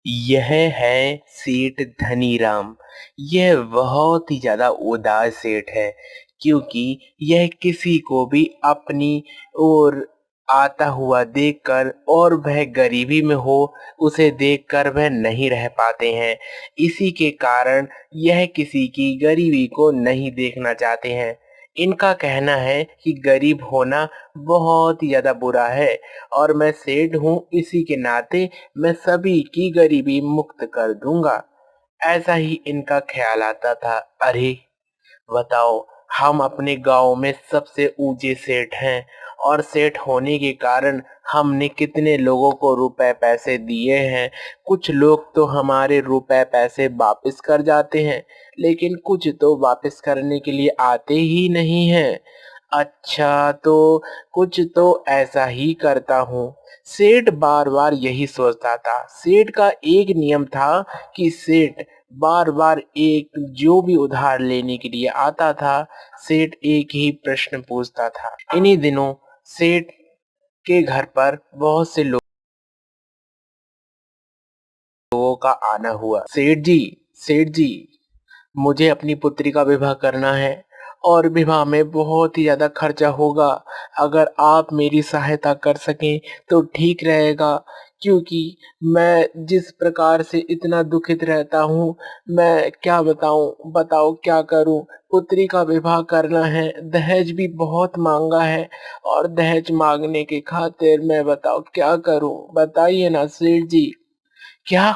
यह है सेठ धनीराम। यह बहुत ही ज़्यादा उदास सेठ है क्योंकि यह किसी को भी अपनी ओर आता हुआ देखकर और वह गरीबी में हो, उसे देखकर वह नहीं रह पाते हैं। इसी के कारण यह किसी की गरीबी को नहीं देखना चाहते हैं। इनका कहना है कि गरीब होना बहुत ही ज़्यादा बुरा है और मैं सेठ हूँ, इसी के नाते मैं सभी की गरीबी मुक्त कर दूंगा। ऐसा ही इनका ख्याल आता था। अरे बताओ, हम अपने गांव में सबसे ऊंचे सेठ हैं और सेठ होने के कारण हमने कितने लोगों को रुपए पैसे दिए हैं। कुछ लोग तो हमारे रुपए पैसे वापस कर जाते हैं, लेकिन कुछ तो वापस करने के लिए आते ही नहीं हैं। अच्छा, तो कुछ तो ऐसा ही करता हूँ। सेठ बार बार यही सोचता था। सेठ का एक नियम था कि सेठ बार बार एक जो भी उधार लेने के लिए आता था, सेठ एक ही प्रश्न पूछता था। इन्हीं दिनों सेठ के घर पर बहुत से लोगों का आना हुआ। सेठ जी, मुझे अपनी पुत्री का विवाह करना है और विवाह में बहुत ही ज़्यादा खर्चा होगा। अगर आप मेरी सहायता कर सकें तो ठीक रहेगा, क्योंकि मैं जिस प्रकार से इतना दुखित रहता हूँ, मैं क्या बताऊँ, बताओ क्या करूँ। पुत्री का विवाह करना है, दहेज भी बहुत मांगा है और दहेज मांगने के खातिर मैं बताओ क्या करूँ, बताइए ना सेठ जी। क्या?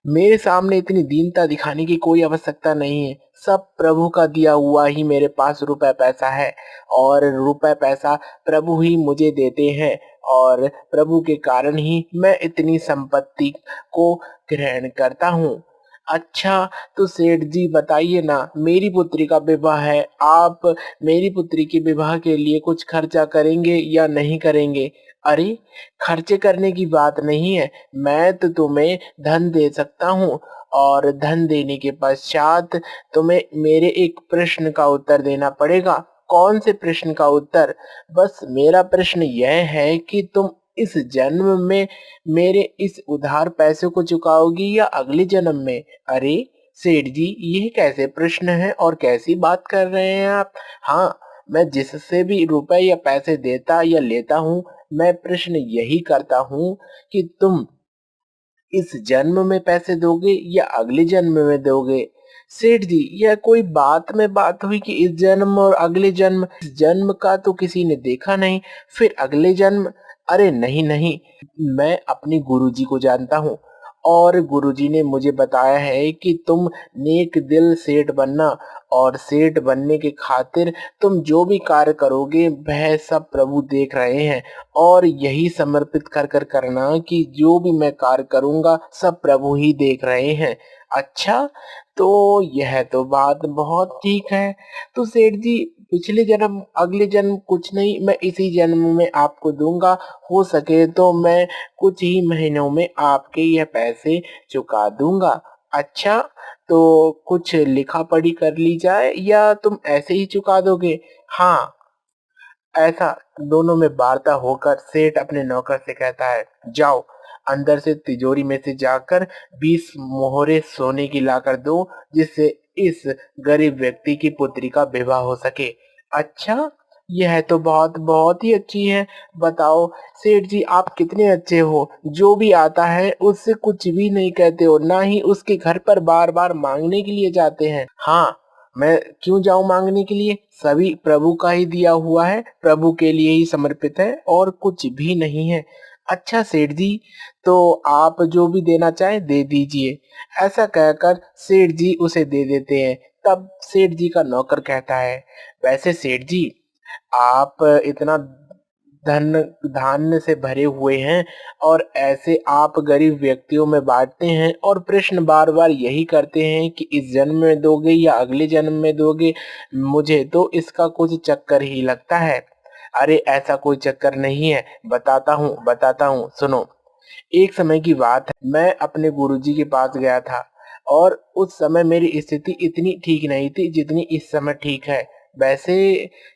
मेरे सामने इतनी दीनता दिखाने की कोई आवश्यकता नहीं है। सब प्रभु का दिया हुआ ही मेरे पास रुपए पैसा है और रुपए पैसा प्रभु ही मुझे देते हैं और प्रभु के कारण ही मैं इतनी संपत्ति को ग्रहण करता हूँ। अच्छा, तो सेठ जी बताइए ना, मेरी पुत्री का विवाह है, आप मेरी पुत्री के विवाह के लिए कुछ खर्चा करेंगे या नहीं करेंगे? अरे, खर्चे करने की बात नहीं है, मैं तो तुम्हें धन दे सकता हूँ और धन देने के पश्चात तुम्हें मेरे एक प्रश्न का उत्तर देना पड़ेगा। कौन से प्रश्न का उत्तर? बस मेरा प्रश्न यह है कि तुम इस जन्म में मेरे इस उधार पैसे को चुकाओगी या अगले जन्म में? अरे सेठ जी, ये कैसे प्रश्न है और कैसी बात कर रहे हैं आप? हाँ, मैं जिससे भी रुपए या पैसे देता या लेता हूँ, मैं प्रश्न यही करता हूँ कि तुम इस जन्म में पैसे दोगे या अगले जन्म में दोगे? सेठ जी, यह कोई बात में बात हुई कि इस जन्म और अगले जन्म? इस जन्म का तो किसी ने देखा नहीं, फिर अगले जन्म? अरे नहीं नहीं, मैं अपने गुरुजी को जानता हूँ और गुरुजी ने मुझे बताया है कि तुम नेक दिल सेठ बनना और सेठ बनने के खातिर तुम जो भी कार्य करोगे वह सब प्रभु देख रहे हैं और यही समर्पित कर कर करना कि जो भी मैं कार्य करूँगा सब प्रभु ही देख रहे हैं। अच्छा, तो यह तो बात बहुत ठीक है। तो सेठ जी, पिछले जन्म अगले जन्म कुछ नहीं, मैं इसी जन्म में आपको दूँगा। हो सके तो मैं कुछ ही महीनों में आपके ये पैसे चुका दूँगा। अच्छा, तो कुछ लिखा-पढ़ी कर ली जाए या तुम ऐसे ही चुका दोगे? हाँ, ऐसा दोनों में वार्ता होकर सेठ अपने नौकर से कहता है, जाओ अंदर से तिजोरी में से जाकर 20 मोहरे सोने की लाकर दो, जिससे इस गरीब व्यक्ति की पुत्री का विवाह हो सके। अच्छा, यह तो बहुत बहुत ही अच्छी है। बताओ सेठ जी, आप कितने अच्छे हो, जो भी आता है उससे कुछ भी नहीं कहते हो, ना ही उसके घर पर बार बार मांगने के लिए जाते हैं। हाँ, मैं क्यों जाऊं मांगने के लिए? सभी प्रभु का ही दिया हुआ है, प्रभु के लिए ही समर्पित है और कुछ भी नहीं है। अच्छा सेठ जी, तो आप जो भी देना चाहें दे दीजिए। ऐसा कहकर सेठ जी उसे दे देते हैं। तब सेठ जी का नौकर कहता है, वैसे सेठ जी, आप इतना धन धान्य से भरे हुए हैं और ऐसे आप गरीब व्यक्तियों में बांटते हैं और प्रश्न बार बार यही करते हैं कि इस जन्म में दोगे या अगले जन्म में दोगे। मुझे तो इसका कुछ चक्कर ही लगता है। अरे ऐसा कोई चक्कर नहीं है, बताता हूँ, सुनो। एक समय की बात है, मैं अपने गुरुजी के पास गया था और उस समय मेरी स्थिति इतनी ठीक नहीं थी जितनी इस समय ठीक है। वैसे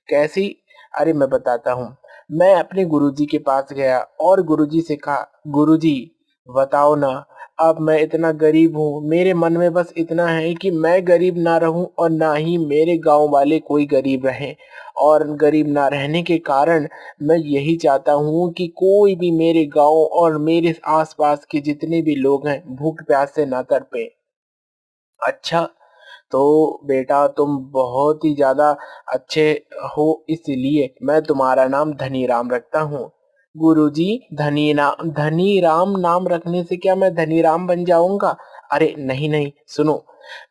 कैसी? अरे मैं बताता हूँ। मैं अपने गुरुजी के पास गया और गुरुजी से कहा, गुरुजी बताओ ना, अब मैं इतना गरीब हूँ, मेरे मन में बस इतना है कि मैं गरीब ना रहूँ और ना ही मेरे गाँव वाले कोई गरीब रहें। और गरीब ना रहने के कारण मैं यही चाहता हूँ कि कोई भी मेरे गाँव और मेरे आस-पास के जितने भी लोग हैं, भूख-प्यास से ना तड़पें। अच्छा, तो बेटा तुम बहुत ही ज़्यादा अच्छे हो, इसलिए मैं तुम्हारा नाम धनीराम रखता हूँ। गुरुजी, धनीराम नाम रखने से क्या मैं धनीराम बन जाऊँगा? अरे नहीं, नहीं, सुनो,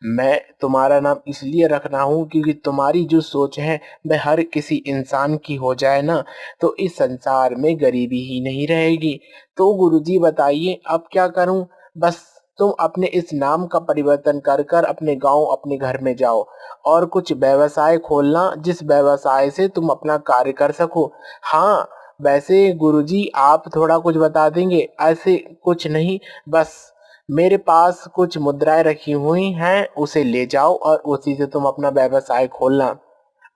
मैं तुम्हारा नाम इसलिए रख रहा हूँ क्योंकि तुम्हारी जो सोच है वह हर किसी इंसान की हो जाए ना, तो इस संसार में गरीबी ही नहीं रहेगी। तो गुरुजी बताइए अब क्या करूँ? बस तुम अपने इस नाम का परिवर्तन कर कर अपने गाँव, अपने घर में जाओ और कुछ व्यवसाय खोलना जिस व्यवसाय से तुम अपना कार्य कर सको। हाँ, वैसे गुरुजी आप थोड़ा कुछ बता देंगे? ऐसे कुछ नहीं, बस मेरे पास कुछ मुद्राएँ रखी हुई हैं, उसे ले जाओ और उसी से तुम अपना व्यवसाय खोलना।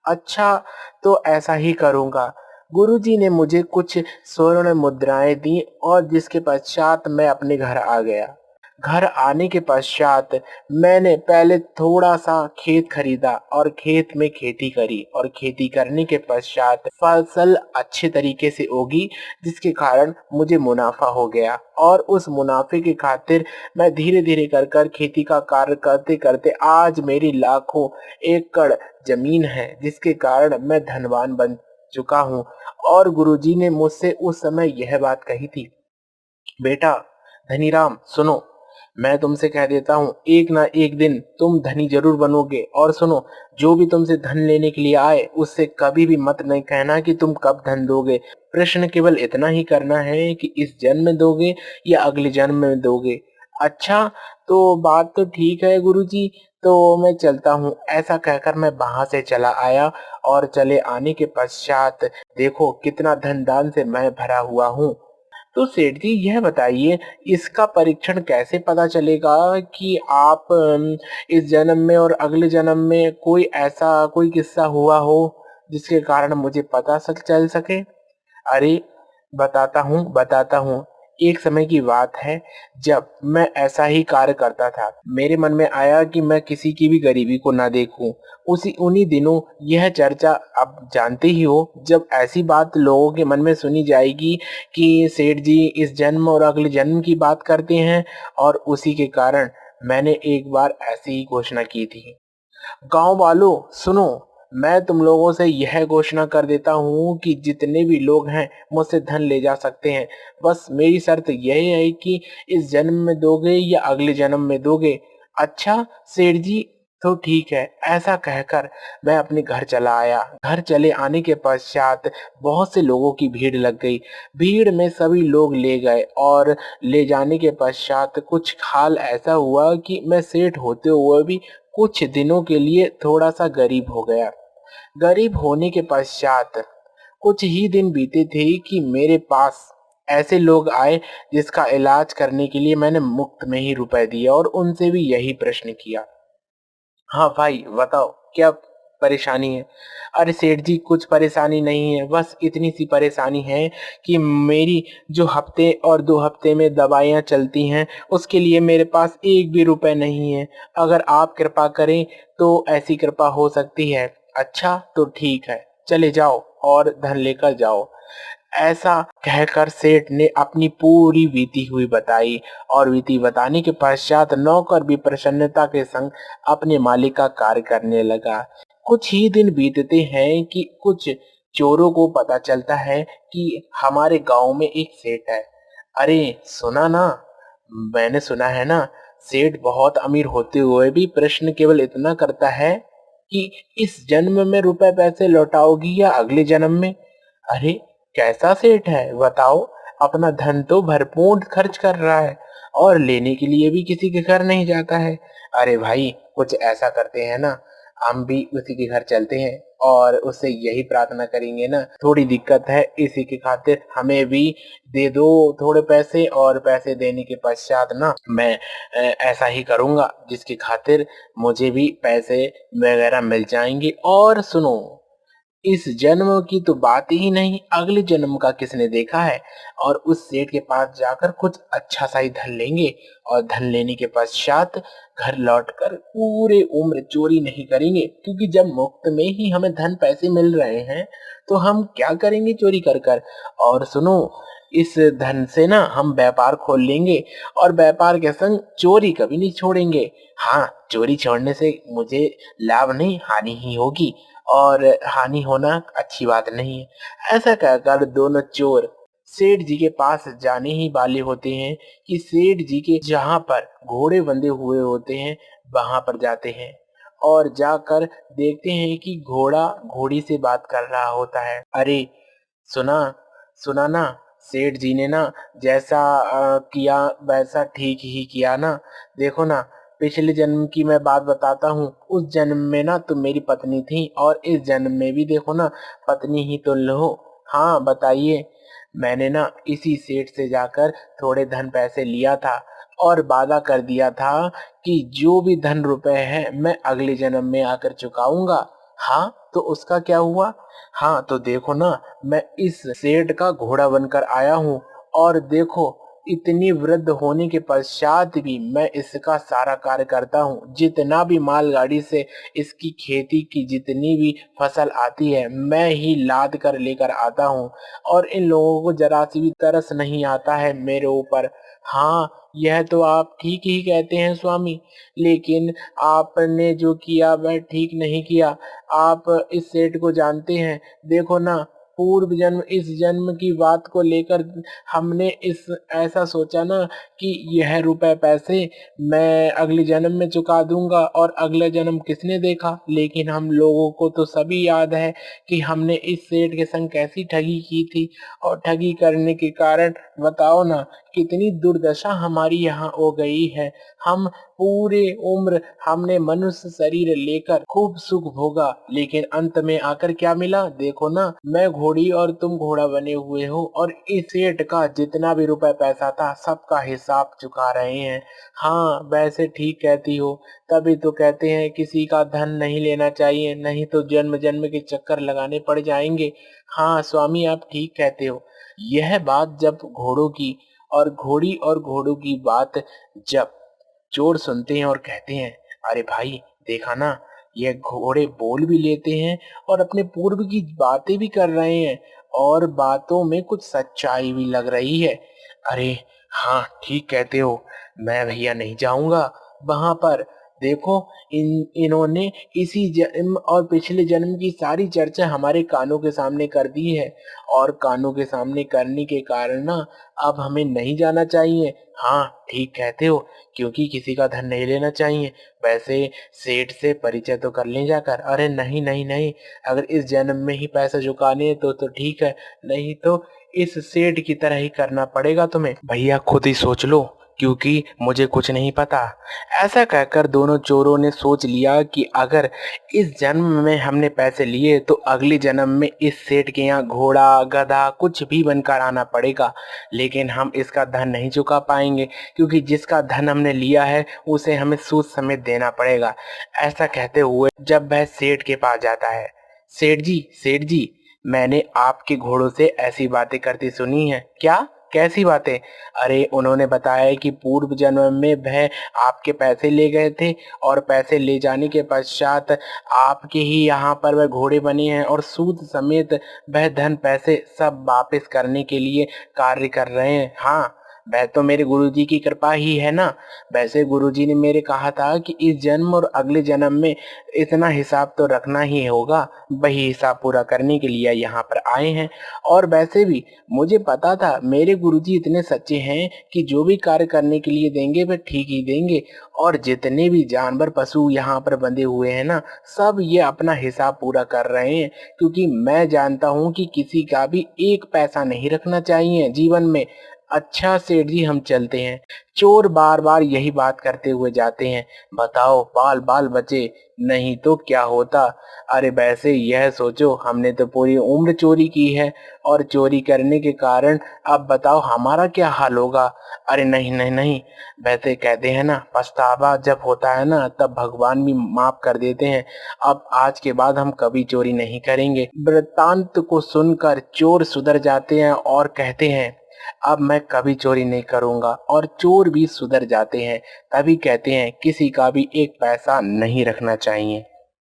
अच्छा, तो ऐसा ही करूँगा। गुरुजी ने मुझे कुछ स्वर्ण मुद्राएँ दी और जिसके पश्चात मैं अपने घर आ गया। घर आने के पश्चात मैंने पहले थोड़ा-सा खेत खरीदा और खेत में खेती करी और खेती करने के पश्चात फसल अच्छे तरीके से उगी, जिसके कारण मुझे मुनाफ़ा हो गया और उस मुनाफ़े की खातिर मैं धीरे-धीरे कर खेती का कार्य करते-करते आज मेरी लाखों एकड़ ज़मीन है, जिसके कारण मैं धनवान बन चुका हूँ। और गुरुजी ने मुझसे उस समय यह बात कही थी, बेटा धनीराम सुनो, मैं तुमसे कह देता हूँ एक ना एक दिन तुम धनी जरूर बनोगे। और सुनो, जो भी तुमसे धन लेने के लिए आए उससे कभी भी मत नहीं कहना कि तुम कब धन दोगे। प्रश्न केवल इतना ही करना है कि इस जन्म में दोगे या अगले जन्म में दोगे। अच्छा, तो बात तो ठीक है गुरुजी, तो मैं चलता हूँ। ऐसा कहकर मैं वहां से चला आया और चले आने के पश्चात देखो कितना धन दान से मैं भरा हुआ हूँ। तो सेठ जी यह बताइए, इसका परीक्षण कैसे पता चलेगा कि आप इस जन्म में और अगले जन्म में कोई ऐसा कोई किस्सा हुआ हो जिसके कारण मुझे पता चल सके? अरे! बताता हूँ। एक समय की बात है जब मैं ऐसा ही कार्य करता था। मेरे मन में आया कि मैं किसी की भी गरीबी को ना देखूँ। उसी उन्हीं दिनों यह चर्चा आप जानते ही हो, जब ऐसी बात लोगों के मन में सुनी जाएगी कि सेठ जी इस जन्म और अगले जन्म की बात करते हैं, और उसी के कारण मैंने एक बार ऐसी ही घोषणा की थी। गाँव वालों सुनो, मैं तुम लोगों से यह घोषणा कर देता हूँ कि जितने भी लोग हैं मुझसे धन ले जा सकते हैं। बस मेरी शर्त यही है कि इस जन्म में दोगे या अगले जन्म में दोगे। अच्छा सेठ जी, तो ठीक है। ऐसा कहकर मैं अपने घर चला आया। घर चले आने के पश्चात बहुत से लोगों की भीड़ लग गई। भीड़ में सभी लोग ले गए और ले जाने के पश्चात कुछ हाल ऐसा हुआ कि मैं सेठ होते हुए भी कुछ दिनों के लिए थोड़ा-सा गरीब हो गया। गरीब होने के पश्चात कुछ ही दिन बीते थे कि मेरे पास ऐसे लोग आए जिसका इलाज करने के लिए मैंने मुफ्त में ही रुपए दिए और उनसे भी यही प्रश्न किया। हाँ भाई बताओ क्या परेशानी है? अरे सेठ जी कुछ परेशानी नहीं है, बस इतनी सी परेशानी है कि मेरी जो हफ्ते और 2 हफ्ते में दवाइयाँ चलती हैं उसके लिए मेरे पास एक भी रुपए नहीं है। अगर आप कृपा करें तो ऐसी कृपा हो सकती है। अच्छा तो ठीक है, चले जाओ और धन लेकर जाओ। ऐसा कहकर सेठ ने अपनी पूरी बीती हुई बताई और बीती बताने के पश्चात नौकर भी प्रसन्नता के संग अपने मालिक का कार्य करने लगा। कुछ ही दिन बीतते हैं कि कुछ चोरों को पता चलता है कि हमारे गांव में एक सेठ है। अरे सुना ना, मैंने सुना है ना, सेठ बहुत अमीर होते हुए भी प्रश्न केवल इतना करता है कि इस जन्म में रुपए पैसे लौटाओगी या अगले जन्म में। अरे कैसा सेठ है बताओ, अपना धन तो भरपूर खर्च कर रहा है और लेने के लिए भी किसी के घर नहीं जाता है। अरे भाई कुछ ऐसा करते हैं ना, हम भी उसी के घर चलते हैं और उससे यही प्रार्थना करेंगे ना, थोड़ी दिक्कत है इसी के खातिर हमें भी दे दो थोड़े पैसे, और पैसे देने के पश्चात ना मैं ऐसा ही करूंगा जिसकी खातिर मुझे भी पैसे वगैरह मिल जाएंगे। और सुनो, इस जन्म की तो बात ही नहीं, अगले जन्म का किसने देखा है। और उस सेठ के पास जाकर कुछ अच्छा सा ही धन लेंगे और धन लेने के पश्चात घर लौटकर पूरे उम्र चोरी नहीं करेंगे, क्योंकि जब मुफ्त में ही हमें धन पैसे मिल रहे हैं तो हम क्या करेंगे चोरी कर कर। और सुनो, इस धन से ना हम व्यापार खोल लेंगे और व्यापार के संग चोरी कभी नहीं छोड़ेंगे। हाँ, चोरी छोड़ने से मुझे लाभ नहीं हानि ही होगी, और हानि होना अच्छी बात नहीं है। ऐसा कहकर दोनों चोर सेठ जी के पास जाने ही वाले होते हैं कि सेठ जी के जहाँ पर घोड़े बंधे हुए होते हैं वहां पर जाते हैं और जाकर देखते हैं कि घोड़ा घोड़ी से बात कर रहा होता है। अरे सुना, सुना ना, सेठ जी ने ना जैसा किया वैसा ठीक ही किया ना। देखो ना, पिछले जन्म की मैं बात बताता हूँ, उस जन्म में ना तुम मेरी पत्नी थी और इस जन्म में भी देखो ना पत्नी ही तुम हो। हाँ बताइए। मैंने ना इसी सेठ से जाकर थोड़े धन पैसे लिया था और वादा कर दिया था कि जो भी धन रुपए है मैं अगले जन्म में आकर चुकाऊंगा। हाँ तो उसका क्या हुआ। हाँ तो देखो ना, मैं इस सेठ का घोड़ा बनकर आया हूँ और देखो इतनी वृद्ध होने के पश्चात भी मैं इसका सारा कार्य करता हूँ। जितना भी मालगाड़ी से इसकी खेती की जितनी भी फसल आती है मैं ही लाद कर लेकर आता हूँ और इन लोगों को जरा सी भी तरस नहीं आता है मेरे ऊपर। हाँ, यह तो आप ठीक ही कहते हैं स्वामी, लेकिन आपने जो किया वह ठीक नहीं किया। आप इस सेठ को जानते हैं। देखो ना, पूर्व जन्म इस जन्म की बात को लेकर हमने इस ऐसा सोचा ना कि यह रुपए पैसे मैं अगले जन्म में चुका दूंगा और अगला जन्म किसने देखा। लेकिन हम लोगों को तो सभी याद है कि हमने इस सेठ के संग कैसी ठगी की थी और ठगी करने के कारण बताओ ना कितनी दुर्दशा हमारी यहाँ हो गई है। हम पूरे उम्र हमने मनुष्य शरीर लेकर खूब सुख भोगा, लेकिन अंत में आकर क्या मिला। देखो ना, मैं घोड़ी और तुम घोड़ा बने हुए हो और इस सेठ का जितना भी रुपए पैसा था सबका हिसाब चुका रहे हैं। हाँ वैसे ठीक कहती हो, तभी तो कहते हैं किसी का धन नहीं लेना चाहिए, नहीं तो जन्म जन्म के चक्कर लगाने पड़ जाएंगे। हाँ स्वामी आप ठीक कहते हो। यह बात जब घोड़ों की और घोड़ी और घोड़ों की बात जब चोर सुनते हैं और कहते हैं, अरे भाई देखा ना, ये घोड़े बोल भी लेते हैं और अपने पूर्व की बातें भी कर रहे हैं और बातों में कुछ सच्चाई भी लग रही है। अरे हाँ ठीक कहते हो, मैं भैया नहीं जाऊंगा वहां पर। देखो इन्होंने इसी जन्म और पिछले जन्म की सारी चर्चा हमारे कानों के सामने कर दी है और कानों के सामने करने के कारण ना अब हमें नहीं जाना चाहिए। हाँ ठीक कहते हो, क्योंकि किसी का धन नहीं लेना चाहिए। वैसे सेठ से परिचय तो कर लें जाकर। अरे नहीं नहीं नहीं, अगर इस जन्म में ही पैसा चुकाने हैं तो ठीक है, नहीं तो इस सेठ की तरह ही करना पड़ेगा तुम्हें। भैया खुद ही सोच लो, क्योंकि मुझे कुछ नहीं पता। ऐसा कहकर दोनों चोरों ने सोच लिया कि अगर इस जन्म में हमने पैसे लिए तो अगले जन्म में इस सेठ के यहाँ घोड़ा गधा कुछ भी बनकर आना पड़ेगा, लेकिन हम इसका धन नहीं चुका पाएंगे, क्योंकि जिसका धन हमने लिया है उसे हमें सूद समेत देना पड़ेगा। ऐसा कहते हुए जब वह सेठ के पास जाता है, सेठ जी, सेठ जी, मैंने आपके घोड़ों से ऐसी बातें करती सुनी है। क्या, कैसी बातें। अरे उन्होंने बताया कि पूर्व जन्म में वह आपके पैसे ले गए थे और पैसे ले जाने के पश्चात आपके ही यहाँ पर वह घोड़े बने हैं और सूद समेत वह धन पैसे सब वापस करने के लिए कार्य कर रहे हैं। हाँ वह तो मेरे गुरुजी की कृपा ही है ना। वैसे गुरुजी ने मेरे कहा था कि इस जन्म और अगले जन्म में इतना हिसाब तो रखना ही होगा, वही हिसाब पूरा करने के लिए यहाँ पर आए हैं। और वैसे भी मुझे पता था मेरे गुरुजी इतने सच्चे हैं कि जो भी कार्य करने के लिए देंगे वह ठीक ही देंगे। और जितने भी जानवर पशु यहाँ पर बंधे हुए हैं ना, सब ये अपना हिसाब पूरा कर रहे हैं, क्योंकि मैं जानता हूँ कि किसी का भी एक पैसा नहीं रखना चाहिए जीवन में। अच्छा सेठ जी हम चलते हैं। चोर बार बार यही बात करते हुए जाते हैं। बताओ बाल बाल बचे, नहीं तो क्या होता। अरे वैसे यह सोचो हमने तो पूरी उम्र चोरी की है और चोरी करने के कारण अब बताओ हमारा क्या हाल होगा। अरे नहीं नहीं नहीं, वैसे कहते हैं ना पछतावा जब होता है ना तब भगवान भी माफ कर देते हैं। अब आज के बाद हम कभी चोरी नहीं करेंगे। वृत्तांत को सुनकर चोर सुधर जाते हैं और कहते हैं अब मैं कभी चोरी नहीं करूंगा, और चोर भी सुधर जाते हैं। तभी कहते हैं किसी का भी एक पैसा नहीं रखना चाहिए।